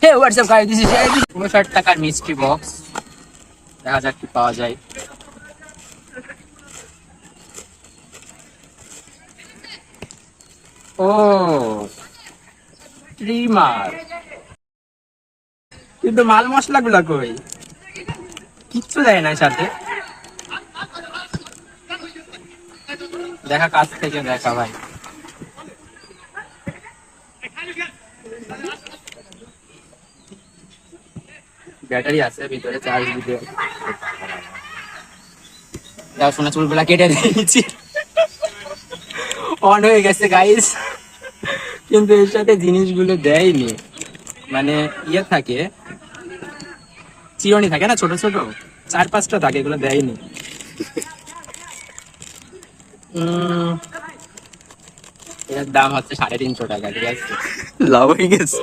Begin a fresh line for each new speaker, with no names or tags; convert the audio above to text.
Hey WhatsApp guys, this is 59 টাকার মিষ্টি box. দেখা যাক কি পাওয়া যায়। ও ট্রিমার, কিন্তু মাল মশলা গুলা কই? কিচ্ছু দেয় না সাথে। দেখা কাছ থেকে দেখা ভাই। ব্যাটারি আছে ভিতরে, চার্জ দিতে। তাও সোনা চুলগুলা কেটে দিয়েছি, অন হয়ে গেছে গাইস, কিন্তু এর সাথে জিনিসগুলো দেয়নি। মানে ইয়ে থাকে, চিরুনি থাকে না ছোট ছোট, 4-5টা থাকে, এগুলো দেয়নি। এর দাম হচ্ছে 350 টাকা, ঠিক আছে?
লাভ হয়ে গেছে।